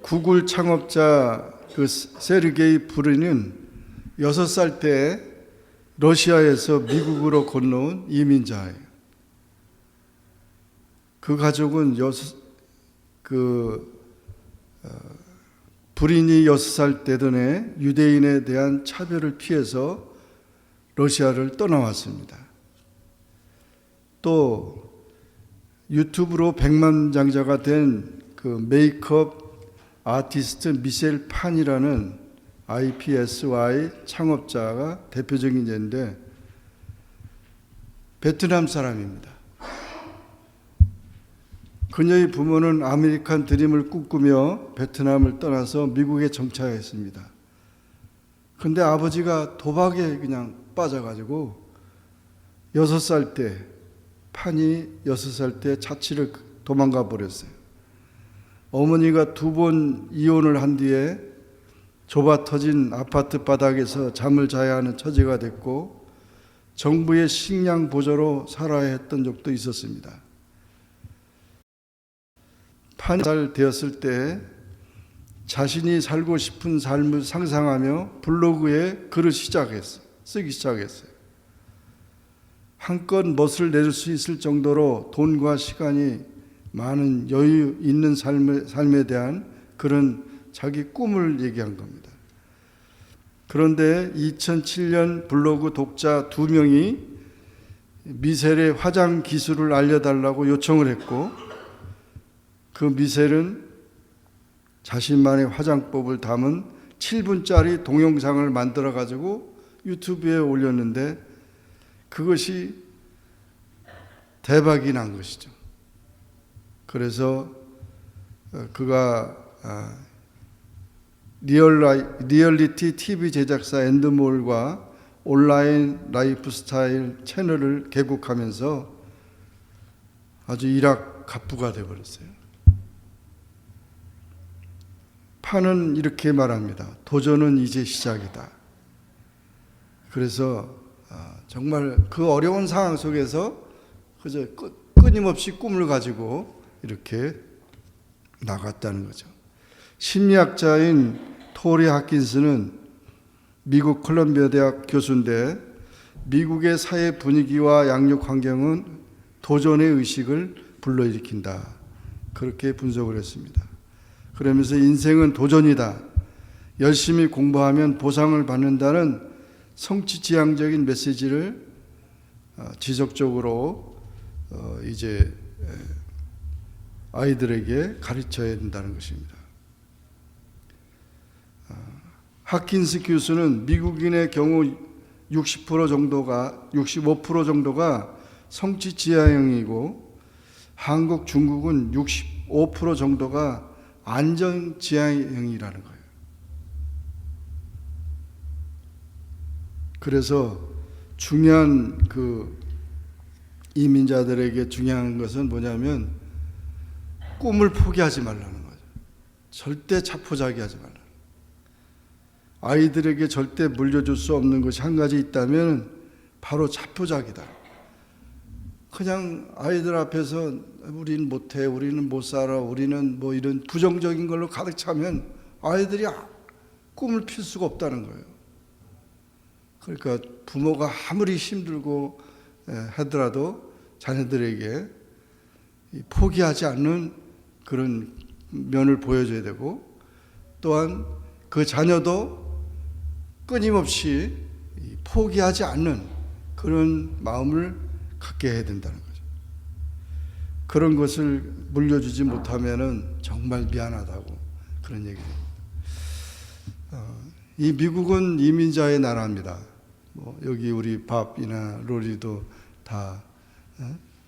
구글 창업자 그 세르게이 브린은 6살 때 러시아에서 미국으로 건너온 이민자예요. 그 가족은 브린이 6살 되던 해 유대인에 대한 차별을 피해서 러시아를 떠나왔습니다. 또 유튜브로 백만장자가 된 그 메이크업 아티스트 미셸 판이라는 IPSY 창업자가 대표적인 예인데 베트남 사람입니다. 그녀의 부모는 아메리칸 드림을 꿈꾸며 베트남을 떠나서 미국에 정착했습니다. 그런데 아버지가 도박에 그냥 빠져가지고 6살 때, 판이 6살 때 자취를 도망가 버렸어요. 어머니가 2번 이혼을 한 뒤에 좁아 터진 아파트 바닥에서 잠을 자야 하는 처지가 됐고 정부의 식량 보조로 살아야 했던 적도 있었습니다. 판이 살 되었을 때 자신이 살고 싶은 삶을 상상하며 블로그에 글을 쓰기 시작했어요. 한껏 멋을 낼 수 있을 정도로 돈과 시간이 많은 여유 있는 삶에 대한 그런 자기 꿈을 얘기한 겁니다. 그런데 2007년 블로그 독자 2명이 미셸의 화장 기술을 알려달라고 요청을 했고 그 미셸은 자신만의 화장법을 담은 7분짜리 동영상을 만들어 가지고 유튜브에 올렸는데 그것이 대박이 난 것이죠. 그래서 그가 리얼리티 TV 제작사 엔드몰과 온라인 라이프스타일 채널을 개국하면서 아주 일확갑부가 되어버렸어요. 판은 이렇게 말합니다. 도전은 이제 시작이다. 그래서 정말 그 어려운 상황 속에서 그저 끊임없이 꿈을 가지고 이렇게 나갔다는 거죠. 심리학자인 토리 하킨스는 미국 콜럼비아 대학 교수인데 미국의 사회 분위기와 양육 환경은 도전의 의식을 불러일으킨다. 그렇게 분석을 했습니다. 그러면서 인생은 도전이다. 열심히 공부하면 보상을 받는다는 성취지향적인 메시지를 지속적으로 이제 아이들에게 가르쳐야 된다는 것입니다. 하킨스 교수는 미국인의 경우 65% 정도가 성취지향형이고 한국, 중국은 65% 정도가 안전지향형이라는 거예요. 그래서 중요한 이민자들에게 중요한 것은 뭐냐면 꿈을 포기하지 말라는 거죠. 절대 자포자기하지 말라. 아이들에게 절대 물려줄 수 없는 것이 한 가지 있다면 바로 자포자기다. 그냥 아이들 앞에서 우리는 못해, 우리는 못 살아, 우리는 뭐 이런 부정적인 걸로 가득 차면 아이들이 꿈을 필 수가 없다는 거예요. 그러니까 부모가 아무리 힘들고 하더라도 자녀들에게 포기하지 않는 그런 면을 보여줘야 되고 또한 그 자녀도 끊임없이 포기하지 않는 그런 마음을 갖게 해야 된다는 거죠. 그런 것을 물려주지 못하면은 정말 미안하다고 그런 얘기입니다. 이 미국은 이민자의 나라입니다. 뭐 여기 우리 밥이나 로리도 다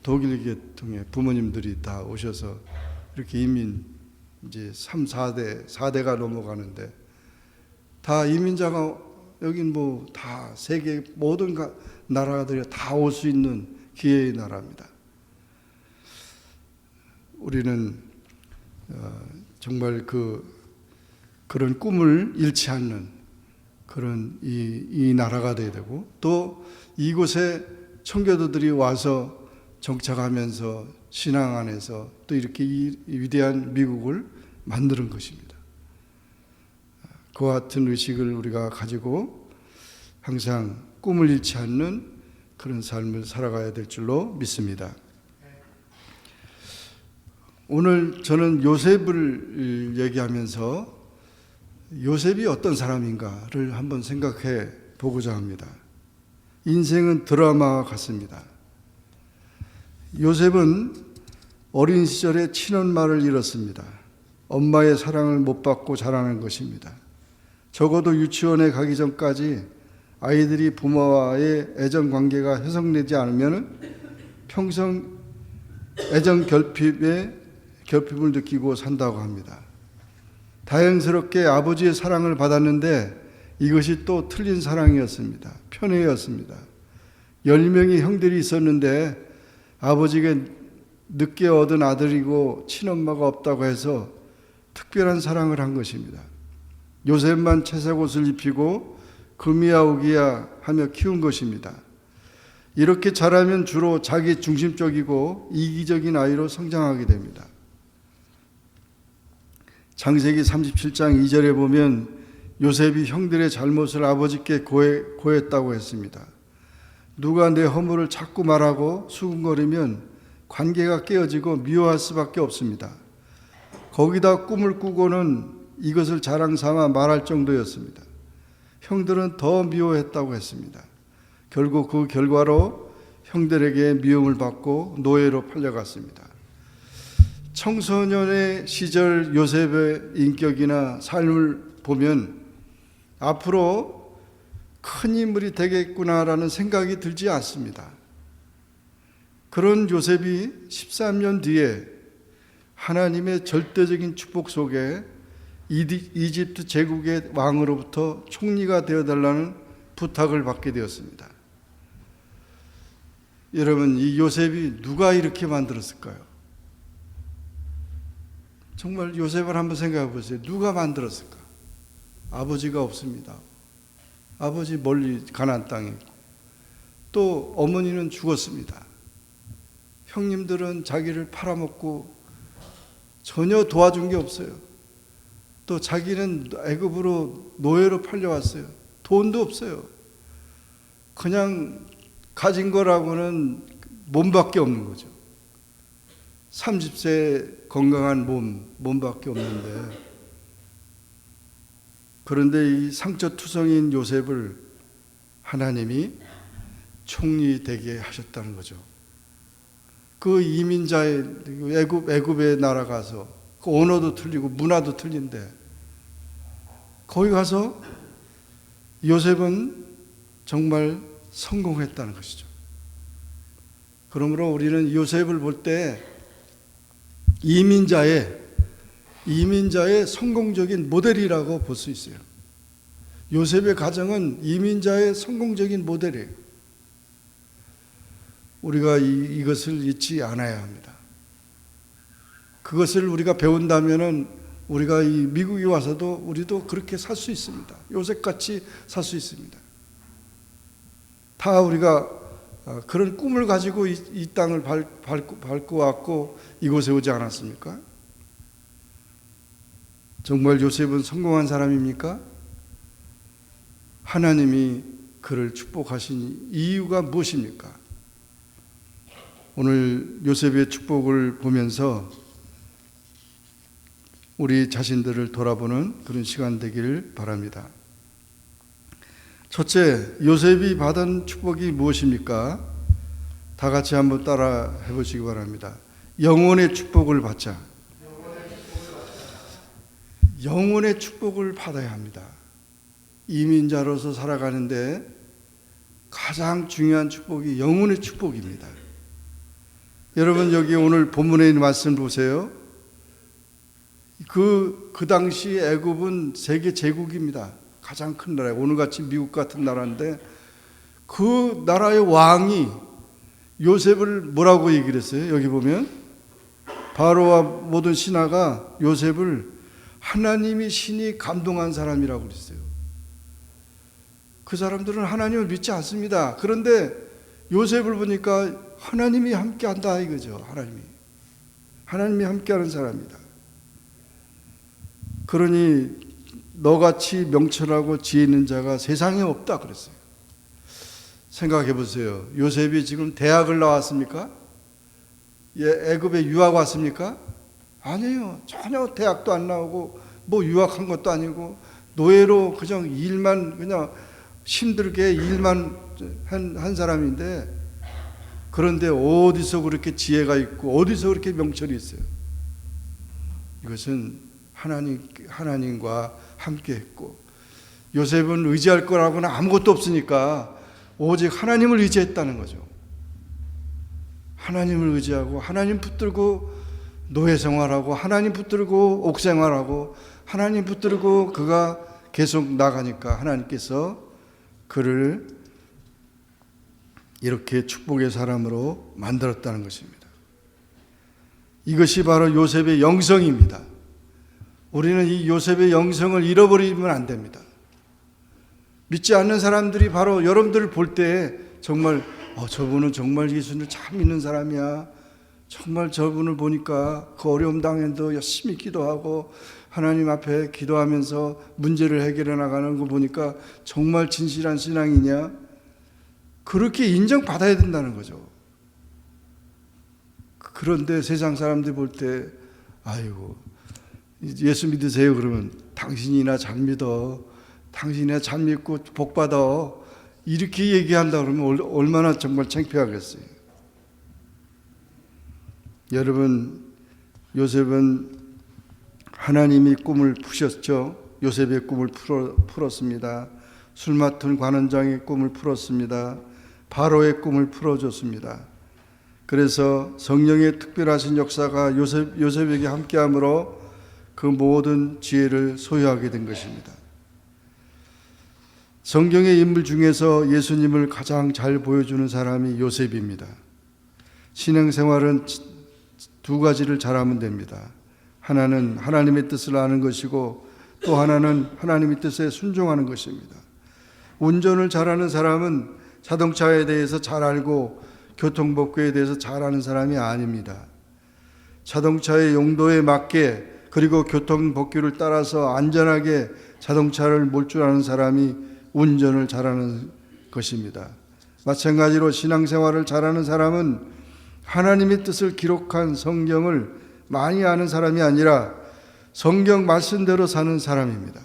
독일 계통의 부모님들이 다 오셔서 이렇게 이민 이제 3, 4대가 넘어가는데 다 이민자가 여긴 뭐 다 세계 모든 나라들이 다 올 수 있는 기회의 나라입니다. 우리는 정말 그런 꿈을 잃지 않는 그런 이 나라가 되어야 되고 또 이곳에 청교도들이 와서 정착하면서 신앙 안에서 또 이렇게 이 위대한 미국을 만드는 것입니다. 그와 같은 의식을 우리가 가지고 항상 꿈을 잃지 않는 그런 삶을 살아가야 될 줄로 믿습니다. 오늘 저는 요셉을 얘기하면서 요셉이 어떤 사람인가를 한번 생각해 보고자 합니다. 인생은 드라마 같습니다. 요셉은 어린 시절에 친엄마를 잃었습니다. 엄마의 사랑을 못 받고 자라는 것입니다. 적어도 유치원에 가기 전까지 아이들이 부모와의 애정 관계가 훼손되지 않으면 평생 애정 결핍을 느끼고 산다고 합니다. 다행스럽게 아버지의 사랑을 받았는데 이것이 또 틀린 사랑이었습니다. 편애였습니다. 10명의 형들이 있었는데 아버지가 늦게 얻은 아들이고 친엄마가 없다고 해서 특별한 사랑을 한 것입니다. 요셉만 채색 옷을 입히고 금이야 오기야 하며 키운 것입니다. 이렇게 자라면 주로 자기 중심적이고 이기적인 아이로 성장하게 됩니다. 창세기 37장 2절에 보면 요셉이 형들의 잘못을 아버지께 고했다고 했습니다. 누가 내 허물을 자꾸 말하고 수군거리면 관계가 깨어지고 미워할 수밖에 없습니다. 거기다 꿈을 꾸고는 이것을 자랑 삼아 말할 정도였습니다. 형들은 더 미워했다고 했습니다. 결국 그 결과로 형들에게 미움을 받고 노예로 팔려갔습니다. 청소년의 시절 요셉의 인격이나 삶을 보면 앞으로 큰 인물이 되겠구나라는 생각이 들지 않습니다. 그런 요셉이 13년 뒤에 하나님의 절대적인 축복 속에 이집트 제국의 왕으로부터 총리가 되어달라는 부탁을 받게 되었습니다. 여러분, 이 요셉이 누가 이렇게 만들었을까요? 정말 요셉을 한번 생각해 보세요. 누가 만들었을까? 아버지가 없습니다. 아버지 멀리 가나안 땅에 있고, 또 어머니는 죽었습니다. 형님들은 자기를 팔아먹고 전혀 도와준 게 없어요. 또 자기는 애굽으로 노예로 팔려왔어요. 돈도 없어요. 그냥 가진 거라고는 몸밖에 없는 거죠. 30세 건강한 몸밖에 없는데, 그런데 이 상처투성인 요셉을 하나님이 총리 되게 하셨다는 거죠. 그 이민자의 애굽에 날아가서 그 언어도 틀리고 문화도 틀린데 거기 가서 요셉은 정말 성공했다는 것이죠. 그러므로 우리는 요셉을 볼 때 이민자의 성공적인 모델이라고 볼 수 있어요. 요셉의 가정은 이민자의 성공적인 모델이에요. 우리가 이것을 잊지 않아야 합니다. 그것을 우리가 배운다면은 우리가 이 미국에 와서도 우리도 그렇게 살 수 있습니다. 요셉같이 살 수 있습니다. 다 우리가 그런 꿈을 가지고 이 땅을 밟고 왔고 이곳에 오지 않았습니까? 정말 요셉은 성공한 사람입니까? 하나님이 그를 축복하신 이유가 무엇입니까? 오늘 요셉의 축복을 보면서 우리 자신들을 돌아보는 그런 시간 되기를 바랍니다. 첫째, 요셉이 받은 축복이 무엇입니까? 다 같이 한번 따라 해보시기 바랍니다. 영원의 축복을 받자. 영원의 축복을 받아야 합니다. 이민자로서 살아가는데 가장 중요한 축복이 영원의 축복입니다. 여러분, 여기 오늘 본문에 있는 말씀 보세요. 그 당시 애굽은 세계 제국입니다. 가장 큰 나라예요. 오늘같이 미국 같은 나라인데 그 나라의 왕이 요셉을 뭐라고 얘기를 했어요? 여기 보면 바로와 모든 신하가 요셉을 하나님이 신이 감동한 사람이라고 그랬어요. 그 사람들은 하나님을 믿지 않습니다. 그런데 요셉을 보니까 하나님이 함께한다 이거죠. 하나님이 함께하는 사람이다. 그러니 너같이 명철하고 지혜 있는 자가 세상에 없다 그랬어요. 생각해 보세요. 요셉이 지금 대학을 나왔습니까? 애굽에 유학 왔습니까? 아니에요. 전혀 대학도 안 나오고 뭐 유학한 것도 아니고 노예로 그냥 일만 그냥 힘들게 일만 한 사람인데, 그런데 어디서 그렇게 지혜가 있고 어디서 그렇게 명철이 있어요? 이것은 하나님과 함께 했고, 요셉은 의지할 거라고는 아무것도 없으니까 오직 하나님을 의지했다는 거죠. 하나님을 의지하고 하나님 붙들고 노예 생활하고 하나님 붙들고 옥 생활하고 하나님 붙들고 그가 계속 나가니까 하나님께서 그를 이렇게 축복의 사람으로 만들었다는 것입니다. 이것이 바로 요셉의 영성입니다. 우리는 이 요셉의 영성을 잃어버리면 안 됩니다. 믿지 않는 사람들이 바로 여러분들을 볼 때 정말 저분은 정말 예수님을 참 믿는 사람이야. 정말 저분을 보니까 그 어려움 당해도 열심히 기도하고 하나님 앞에 기도하면서 문제를 해결해 나가는 거 보니까 정말 진실한 신앙이냐? 그렇게 인정받아야 된다는 거죠. 그런데 세상 사람들이 볼 때 아이고 예수 믿으세요 그러면 당신이나 잘 믿어, 당신이나 잘 믿고 복 받아, 이렇게 얘기한다 그러면 얼마나 정말 창피하겠어요. 여러분, 요셉은 하나님이 꿈을 푸셨죠. 요셉의 꿈을 풀었습니다. 술 맡은 관원장의 꿈을 풀었습니다. 바로의 꿈을 풀어줬습니다. 그래서 성령의 특별하신 역사가 요셉에게 함께함으로 그 모든 지혜를 소유하게 된 것입니다. 성경의 인물 중에서 예수님을 가장 잘 보여주는 사람이 요셉입니다. 신앙생활은 두 가지를 잘하면 됩니다. 하나는 하나님의 뜻을 아는 것이고 또 하나는 하나님의 뜻에 순종하는 것입니다. 운전을 잘하는 사람은 자동차에 대해서 잘 알고 교통법규에 대해서 잘 아는 사람이 아닙니다. 자동차의 용도에 맞게 그리고 교통법규를 따라서 안전하게 자동차를 몰 줄 아는 사람이 운전을 잘하는 것입니다. 마찬가지로 신앙생활을 잘하는 사람은 하나님의 뜻을 기록한 성경을 많이 아는 사람이 아니라 성경 말씀대로 사는 사람입니다.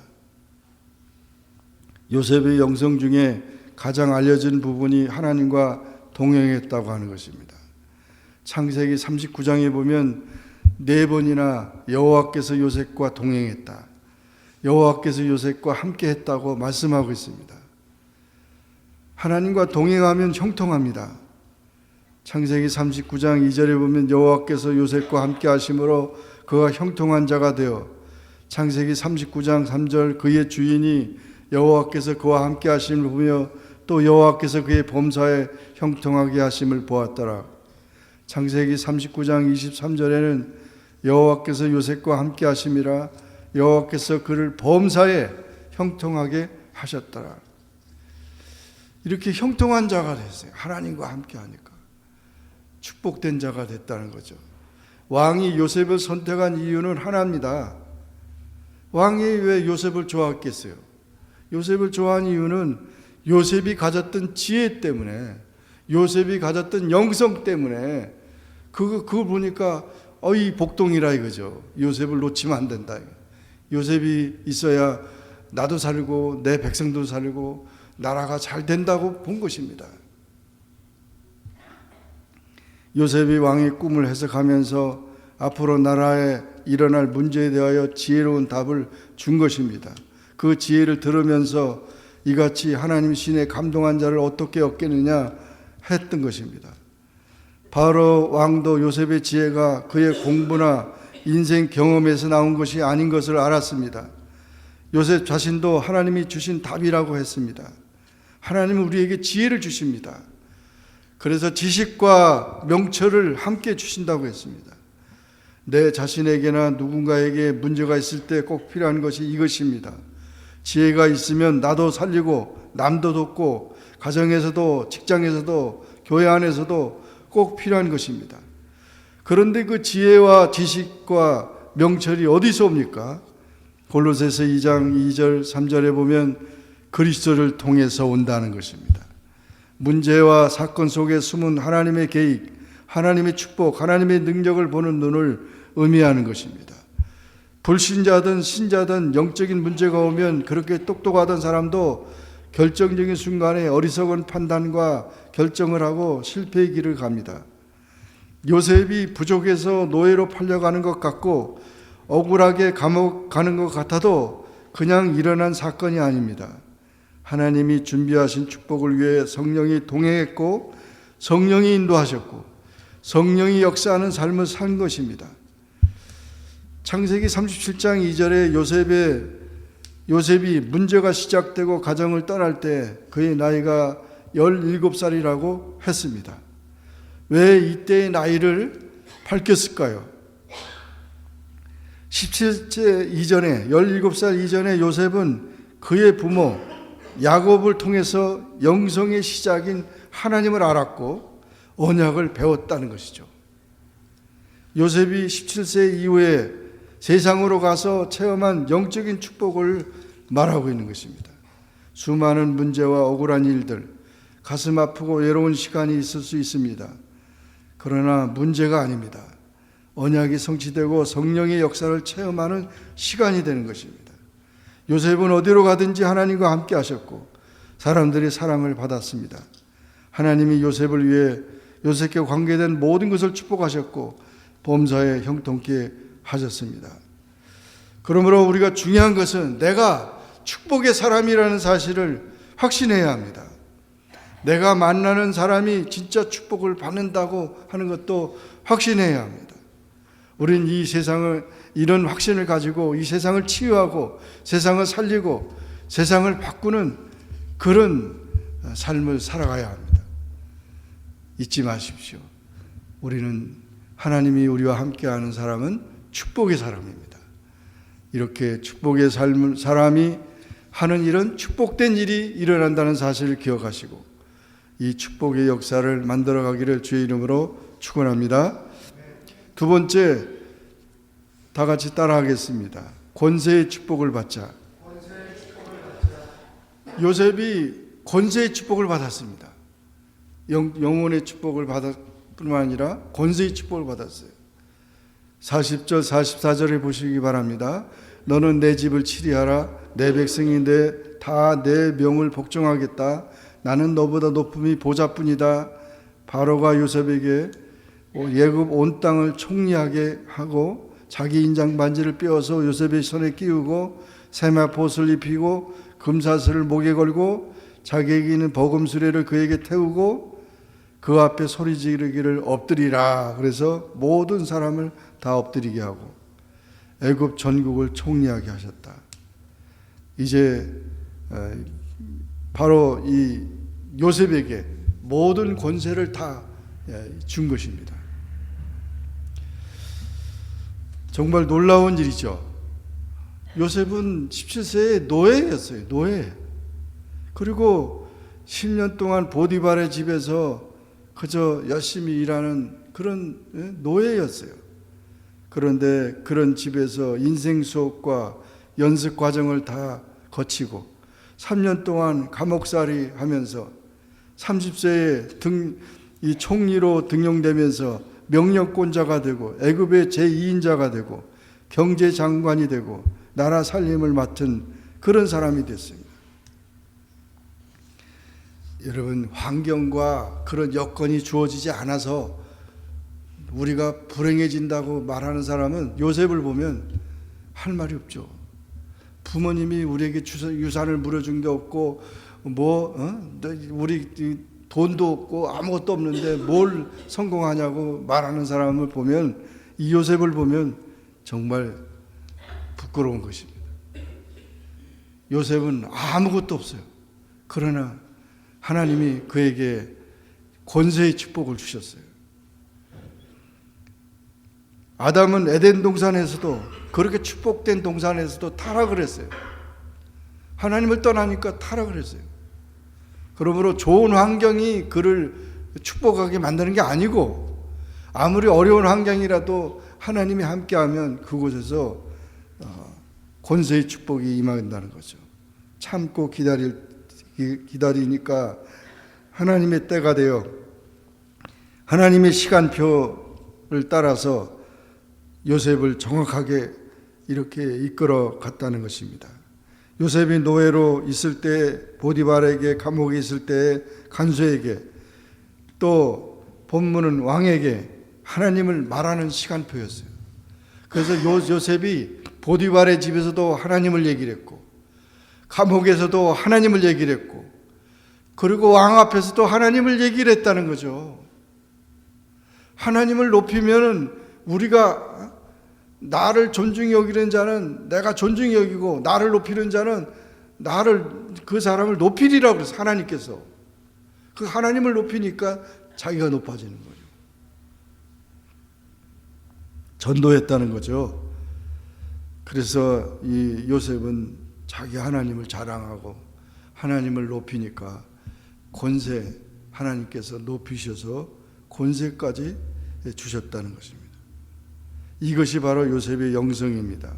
요셉의 영성 중에 가장 알려진 부분이 하나님과 동행했다고 하는 것입니다. 창세기 39장에 보면 4번이나 여호와께서 요셉과 동행했다, 여호와께서 요셉과 함께 했다고 말씀하고 있습니다. 하나님과 동행하면 형통합니다. 창세기 39장 2절에 보면 여호와께서 요셉과 함께 하심으로 그가 형통한 자가 되어, 창세기 39장 3절 그의 주인이 여호와께서 그와 함께 하심을 보며 또 여호와께서 그의 범사에 형통하게 하심을 보았더라. 창세기 39장 23절에는 여호와께서 요셉과 함께 하심이라 여호와께서 그를 범사에 형통하게 하셨더라. 이렇게 형통한 자가 됐어요. 하나님과 함께 하니까 축복된 자가 됐다는 거죠. 왕이 요셉을 선택한 이유는 하나입니다. 왕이 왜 요셉을 좋아했겠어요? 요셉을 좋아한 이유는 요셉이 가졌던 지혜 때문에, 요셉이 가졌던 영성 때문에. 그걸 보니까 이 복동이라 이거죠. 요셉을 놓치면 안 된다. 요셉이 있어야 나도 살고 내 백성도 살고 나라가 잘 된다고 본 것입니다. 요셉이 왕의 꿈을 해석하면서 앞으로 나라에 일어날 문제에 대하여 지혜로운 답을 준 것입니다. 그 지혜를 들으면서 이같이 하나님 신에 감동한 자를 어떻게 얻겠느냐 했던 것입니다. 바로 왕도 요셉의 지혜가 그의 공부나 인생 경험에서 나온 것이 아닌 것을 알았습니다. 요셉 자신도 하나님이 주신 답이라고 했습니다. 하나님은 우리에게 지혜를 주십니다. 그래서 지식과 명철을 함께 주신다고 했습니다. 내 자신에게나 누군가에게 문제가 있을 때 꼭 필요한 것이 이것입니다. 지혜가 있으면 나도 살리고 남도 돕고 가정에서도 직장에서도 교회 안에서도 꼭 필요한 것입니다. 그런데 그 지혜와 지식과 명철이 어디서 옵니까? 골로새서 2장 2절 3절에 보면 그리스도를 통해서 온다는 것입니다. 문제와 사건 속에 숨은 하나님의 계획, 하나님의 축복, 하나님의 능력을 보는 눈을 의미하는 것입니다. 불신자든 신자든 영적인 문제가 오면 그렇게 똑똑하던 사람도 결정적인 순간에 어리석은 판단과 결정을 하고 실패의 길을 갑니다. 요셉이 부족해서 노예로 팔려가는 것 같고 억울하게 감옥 가는 것 같아도 그냥 일어난 사건이 아닙니다. 하나님이 준비하신 축복을 위해 성령이 동행했고 성령이 인도하셨고 성령이 역사하는 삶을 산 것입니다. 창세기 37장 2절에 요셉이 문제가 시작되고 가정을 떠날 때 그의 나이가 17살이라고 했습니다. 왜 이때의 나이를 밝혔을까요? 17세 이전에 17살 이전에 요셉은 그의 부모 야곱을 통해서 영성의 시작인 하나님을 알았고 언약을 배웠다는 것이죠. 요셉이 17세 이후에 세상으로 가서 체험한 영적인 축복을 말하고 있는 것입니다. 수많은 문제와 억울한 일들, 가슴 아프고 외로운 시간이 있을 수 있습니다. 그러나 문제가 아닙니다. 언약이 성취되고 성령의 역사를 체험하는 시간이 되는 것입니다. 요셉은 어디로 가든지 하나님과 함께 하셨고 사람들의 사랑을 받았습니다. 하나님이 요셉을 위해 요셉과 관계된 모든 것을 축복하셨고 범사에 형통케 하셨습니다. 그러므로 우리가 중요한 것은 내가 축복의 사람이라는 사실을 확신해야 합니다. 내가 만나는 사람이 진짜 축복을 받는다고 하는 것도 확신해야 합니다. 우리는 이 세상을 이런 확신을 가지고 이 세상을 치유하고 세상을 살리고 세상을 바꾸는 그런 삶을 살아가야 합니다. 잊지 마십시오. 우리는 하나님이 우리와 함께하는 사람은 축복의 사람입니다. 이렇게 축복의 사람이 하는 일은 축복된 일이 일어난다는 사실을 기억하시고 이 축복의 역사를 만들어가기를 주의 이름으로 축원합니다. 두 번째, 다 같이 따라하겠습니다. 권세의 축복을 받자. 요셉이 권세의 축복을 받았습니다. 영혼의 축복을 받을 뿐만 아니라 권세의 축복을 받았어요. 40절 44절에 보시기 바랍니다. 너는 내 집을 치리하라. 내 백성인데 다 내 명을 복종하겠다. 나는 너보다 높음이 보좌뿐이다. 바로가 요셉에게 예굽 온 땅을 총리하게 하고 자기 인장 반지를 빼어서 요셉의 손에 끼우고 세마포옷을 입히고 금사슬을 목에 걸고 자기에게 있는 버금 수레를 그에게 태우고 그 앞에 소리 지르기를 엎드리라. 그래서 모든 사람을 다 엎드리게 하고 애굽 전국을 총리하게 하셨다. 이제 바로 이 요셉에게 모든 권세를 다 준 것입니다. 정말 놀라운 일이죠. 요셉은 17세의 노예였어요. 노예. 그리고 10년 동안 보디발의 집에서 그저 열심히 일하는 그런 노예였어요. 그런데 그런 집에서 인생 수업과 연습 과정을 다 거치고 3년 동안 감옥살이 하면서 30세에 이 총리로 등용되면서 명령권자가 되고 애굽의 제2인자가 되고 경제장관이 되고 나라 살림을 맡은 그런 사람이 됐습니다. 여러분, 환경과 그런 여건이 주어지지 않아서 우리가 불행해진다고 말하는 사람은 요셉을 보면 할 말이 없죠. 부모님이 우리에게 유산을 물어준 게 없고 우리 돈도 없고 아무것도 없는데 뭘 성공하냐고 말하는 사람을 보면 이 요셉을 보면 정말 부끄러운 것입니다. 요셉은 아무것도 없어요. 그러나 하나님이 그에게 권세의 축복을 주셨어요. 아담은 에덴 동산에서도 그렇게 축복된 동산에서도 타락을 했어요. 하나님을 떠나니까 타락을 했어요. 그러므로 좋은 환경이 그를 축복하게 만드는 게 아니고 아무리 어려운 환경이라도 하나님이 함께하면 그곳에서 권세의 축복이 임한다는 거죠. 참고 기다리니까 하나님의 때가 되어 하나님의 시간표를 따라서 요셉을 정확하게 이렇게 이끌어 갔다는 것입니다. 요셉이 노예로 있을 때, 보디발에게 감옥에 있을 때 간수에게, 또 본문은 왕에게 하나님을 말하는 시간표였어요. 그래서 요셉이 보디발의 집에서도 하나님을 얘기를 했고, 감옥에서도 하나님을 얘기를 했고, 그리고 왕 앞에서도 하나님을 얘기를 했다는 거죠. 하나님을 높이면 우리가, 나를 존중히 여기는 자는 내가 존중히 여기고, 나를 높이는 자는 그 사람을 높이리라고 그래서 하나님께서 그 하나님을 높이니까 자기가 높아지는 거죠. 전도했다는 거죠. 그래서 이 요셉은 자기 하나님을 자랑하고 하나님을 높이니까 권세, 하나님께서 높이셔서 권세까지 주셨다는 것입니다. 이것이 바로 요셉의 영성입니다.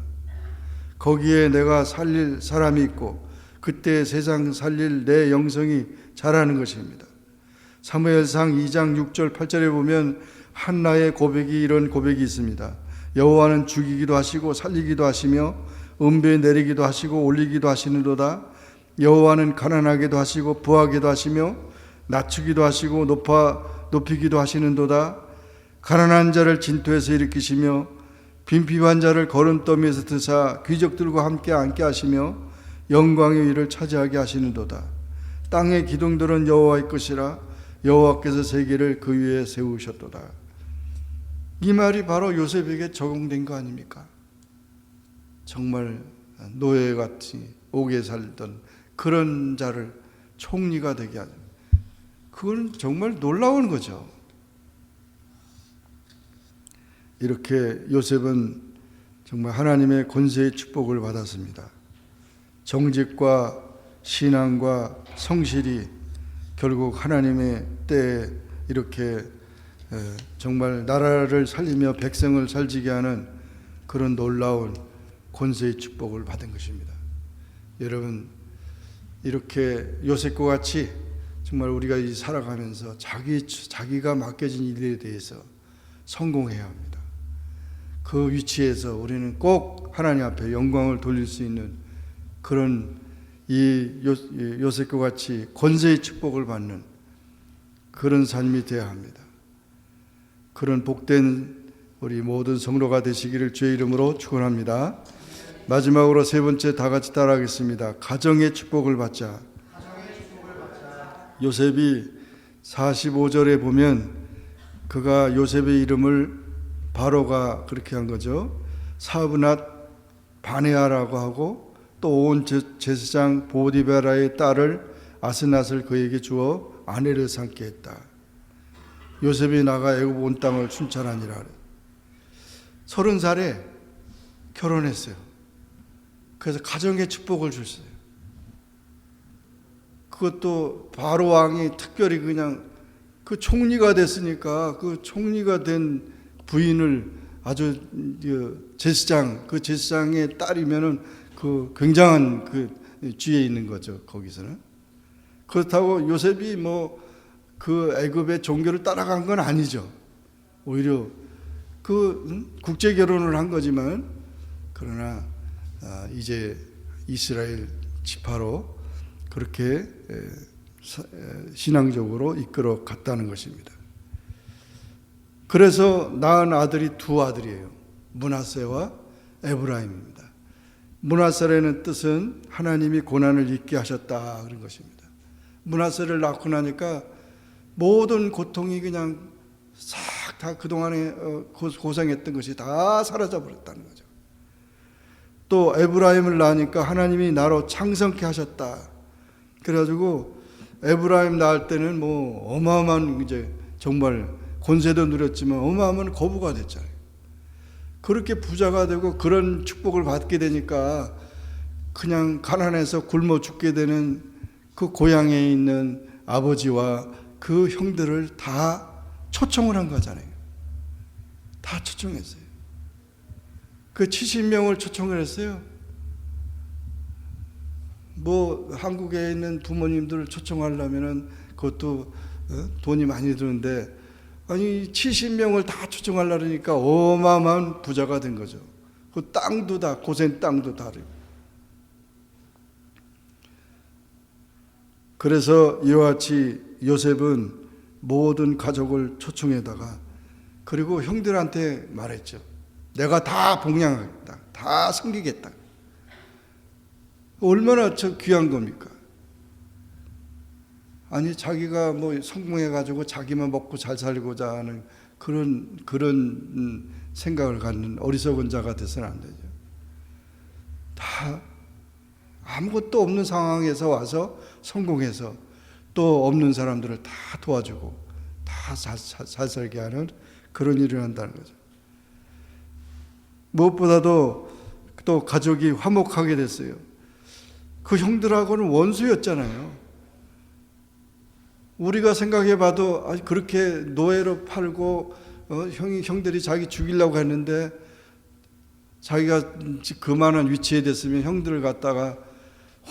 거기에 내가 살릴 사람이 있고 그때 세상 살릴 내 영성이 자라는 것입니다. 사무엘상 2장 6절 8절에 보면 한나의 고백이, 이런 고백이 있습니다. 여호와는 죽이기도 하시고 살리기도 하시며 은배 내리기도 하시고 올리기도 하시는도다. 여호와는 가난하게도 하시고 부하게도 하시며 낮추기도 하시고 높이기도 하시는도다. 가난한 자를 진토에서 일으키시며 빈핍한 자를 거름더미에서 드사 귀족들과 함께 앉게 하시며 영광의 위를 차지하게 하시는도다. 땅의 기둥들은 여호와의 것이라 여호와께서 세계를 그 위에 세우셨도다. 이 말이 바로 요셉에게 적용된 거 아닙니까? 정말 노예같이 옥에 살던 그런 자를 총리가 되게 하죠. 그건 정말 놀라운 거죠. 이렇게 요셉은 정말 하나님의 권세의 축복을 받았습니다. 정직과 신앙과 성실이 결국 하나님의 때에 이렇게 정말 나라를 살리며 백성을 살지게 하는 그런 놀라운 권세의 축복을 받은 것입니다. 여러분, 이렇게 요셉과 같이 정말 우리가 살아가면서 자기가 맡겨진 일에 대해서 성공해야 합니다. 그 위치에서 우리는 꼭 하나님 앞에 영광을 돌릴 수 있는 그런 요셉과 같이 권세의 축복을 받는 그런 삶이 되어야 합니다. 그런 복된 우리 모든 성도가 되시기를 주의 이름으로 축원합니다. 마지막으로 세 번째, 다 같이 따라하겠습니다. 가정의 축복을 받자. 요셉이 45절에 보면 그가 요셉의 이름을 바로가 그렇게 한 거죠. 사브낫 바네아라고 하고 또 온 제사장 보디베라의 딸을 아스낫을 그에게 주어 아내를 삼게 했다. 요셉이 나가 애굽 온 땅을 순찰하니라. 30살에 결혼했어요. 그래서 가정의 축복을 줬어요. 그것도 바로 왕이 특별히 그냥 그 총리가 됐으니까 그 총리가 된 부인을 아주 그 제사장의 딸이면은 그 굉장한 그 지위에 있는 거죠. 거기서는. 그렇다고 요셉이 그 애굽의 종교를 따라간 건 아니죠. 오히려 그 국제 결혼을 한 거지만, 그러나 이제 이스라엘 지파로 그렇게 신앙적으로 이끌어 갔다는 것입니다. 그래서 낳은 아들이 두 아들이에요. 므낫세와 에브라임입니다. 므낫세라는 뜻은 하나님이 고난을 잊게 하셨다 그런 것입니다. 므낫세를 낳고 나니까 모든 고통이 그냥 싹 다 그동안에 고생했던 것이 다 사라져 버렸다는 거죠. 또 에브라임을 낳으니까 하나님이 나로 창성케 하셨다. 그래가지고 에브라임 낳을 때는 어마어마한 이제 정말 권세도 누렸지만 어마어마한 거부가 됐잖아요. 그렇게 부자가 되고 그런 축복을 받게 되니까 그냥 가난해서 굶어 죽게 되는 그 고향에 있는 아버지와 그 형들을 다 초청을 한 거잖아요. 다 초청했어요. 그 70명을 초청을 했어요. 뭐 한국에 있는 부모님들을 초청하려면은 그것도 돈이 많이 드는데, 아니 70명을 다 초청하려니까 어마어마한 부자가 된 거죠. 그 땅도 다, 고센 땅도 다르고. 그래서 이와 같이 요셉은 모든 가족을 초청해다가, 그리고 형들한테 말했죠. 내가 다 봉양하겠다, 다 섬기겠다. 얼마나 귀한 겁니까? 아니 자기가 뭐 성공해가지고 자기만 먹고 잘 살고자 하는 그런 생각을 갖는 어리석은 자가 돼서는 안 되죠. 다 아무것도 없는 상황에서 와서 성공해서 또 없는 사람들을 다 도와주고 다 잘 살게 하는 그런 일을 한다는 거죠. 무엇보다도 또 가족이 화목하게 됐어요. 그 형들하고는 원수였잖아요. 우리가 생각해봐도 그렇게 노예로 팔고 형들이 자기 죽이려고 했는데, 자기가 그만한 위치에 됐으면 형들을 갖다가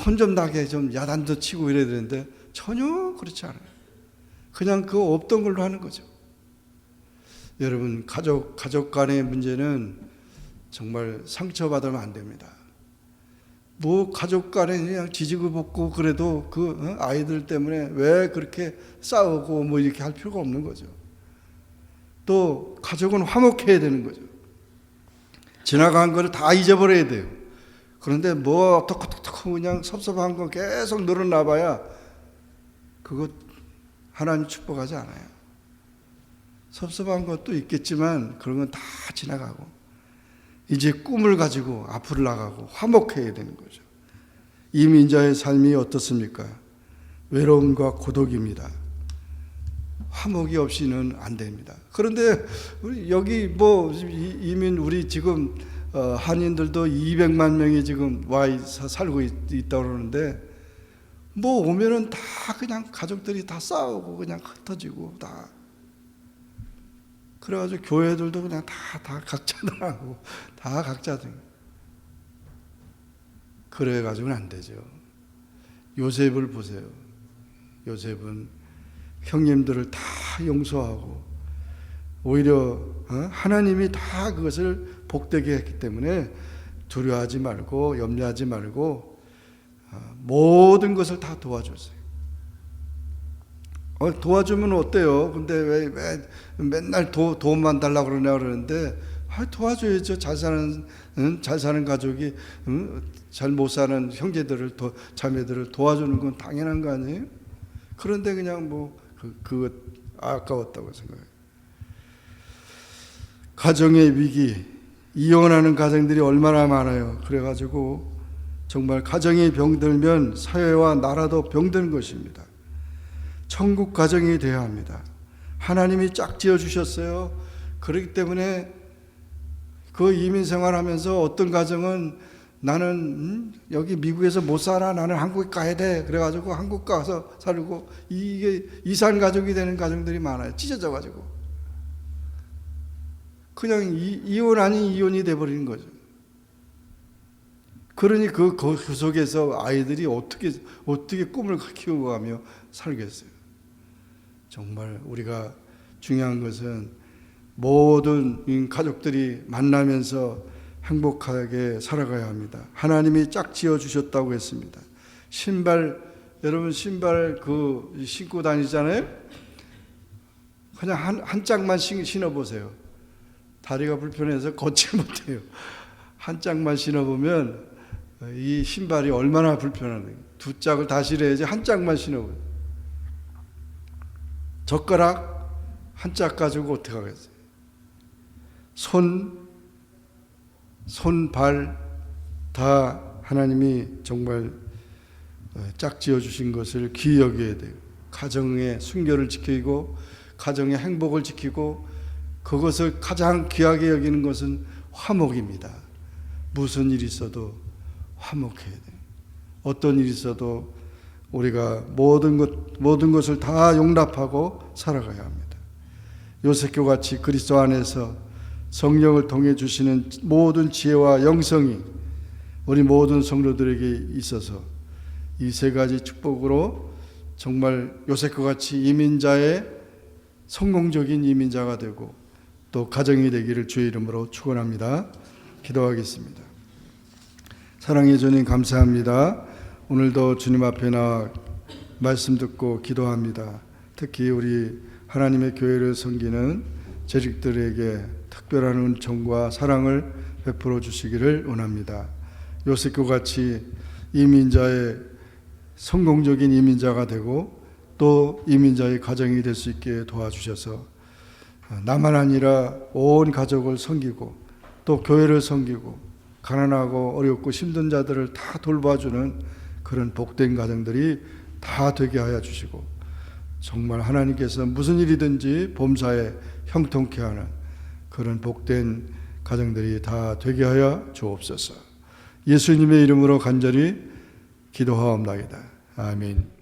혼 좀 나게 좀 야단도 치고 이래야 되는데 전혀 그렇지 않아요. 그냥 그거 없던 걸로 하는 거죠. 여러분, 가족 간의 문제는 정말 상처받으면 안 됩니다. 뭐 가족 간에 그냥 지지고 볶고 그래도 그 아이들 때문에 왜 그렇게 싸우고 뭐 이렇게 할 필요가 없는 거죠. 또 가족은 화목해야 되는 거죠. 지나간 거를 다 잊어버려야 돼요. 그런데 뭐 톡톡톡 그냥 섭섭한 거 계속 늘어나봐야 그거 하나님 축복하지 않아요. 섭섭한 것도 있겠지만 그런 건 다 지나가고 이제 꿈을 가지고 앞으로 나가고 화목해야 되는 거죠. 이민자의 삶이 어떻습니까? 외로움과 고독입니다. 화목이 없이는 안 됩니다. 그런데 우리 여기 뭐 이민 우리 지금 한인들도 200만 명이 지금 와 살고 있다고 그러는데, 뭐 오면은 다 그냥 가족들이 다 싸우고 그냥 흩어지고 다. 그래가지고 교회들도 그냥 다 각자들 하고 다 각자들. 그래가지고는 안 되죠. 요셉을 보세요. 요셉은 형님들을 다 용서하고 오히려 하나님이 다 그것을 복되게 했기 때문에 두려워하지 말고 염려하지 말고 모든 것을 다 도와줬어요. 도와주면 어때요? 근데 왜 맨날 도움만 달라고 그러는데 도와줘야죠. 잘 사는 가족이 잘 못 사는 형제들을 자매들을 도와주는 건 당연한 거 아니에요? 그런데 그냥 뭐 그거 아까웠다고 생각해요. 가정의 위기, 이혼하는 가정들이 얼마나 많아요. 그래가지고 정말 가정이 병들면 사회와 나라도 병드는 것입니다. 천국 가정이 되어야 합니다. 하나님이 짝 지어 주셨어요. 그렇기 때문에 그 이민 생활하면서 어떤 가정은 나는 여기 미국에서 못 살아, 나는 한국에 가야 돼. 그래가지고 한국 가서 살고, 이게 이산 가족이 되는 가정들이 많아요. 찢어져가지고 그냥 이혼 아닌 이혼이 돼버리는 거죠. 그러니 그 속에서 아이들이 어떻게 꿈을 키워가며 살겠어요. 정말 우리가 중요한 것은 모든 가족들이 만나면서 행복하게 살아가야 합니다. 하나님이 짝 지어 주셨다고 했습니다. 여러분 신발 신고 다니잖아요. 그냥 한 짝만 신어보세요. 다리가 불편해서 걷지 못해요. 한 짝만 신어보면 이 신발이 얼마나 불편한지. 두 짝을 다 신어야지 한 짝만 신어보세요. 젓가락 한 짝 가지고 어떻게 하겠어요? 손, 발 다 하나님이 정말 짝 지어 주신 것을 귀히 여겨야 돼요. 가정의 순결을 지키고 가정의 행복을 지키고 그것을 가장 귀하게 여기는 것은 화목입니다. 무슨 일이 있어도 화목해야 돼요. 어떤 일이 있어도 우리가 모든 것을 다 용납하고 살아가야 합니다. 요셉과 같이 그리스도 안에서 성령을 통해 주시는 모든 지혜와 영성이 우리 모든 성도들에게 있어서 이 세 가지 축복으로 정말 요셉과 같이 이민자의 성공적인 이민자가 되고 또 가정이 되기를 주의 이름으로 축원합니다. 기도하겠습니다. 사랑의 주님 감사합니다. 오늘도 주님 앞에 나와 말씀 듣고 기도합니다. 특히 우리 하나님의 교회를 섬기는 재직들에게 특별한 은총과 사랑을 베풀어 주시기를 원합니다. 요셉과 같이 이민자의 성공적인 이민자가 되고 또 이민자의 가정이 될 수 있게 도와주셔서 나만 아니라 온 가족을 섬기고 또 교회를 섬기고 가난하고 어렵고 힘든 자들을 다 돌봐주는 그런 복된 가정들이 다 되게 하여 주시고 정말 하나님께서 무슨 일이든지 범사에 형통케 하는 그런 복된 가정들이 다 되게 하여 주옵소서. 예수님의 이름으로 간절히 기도하옵나이다. 아멘.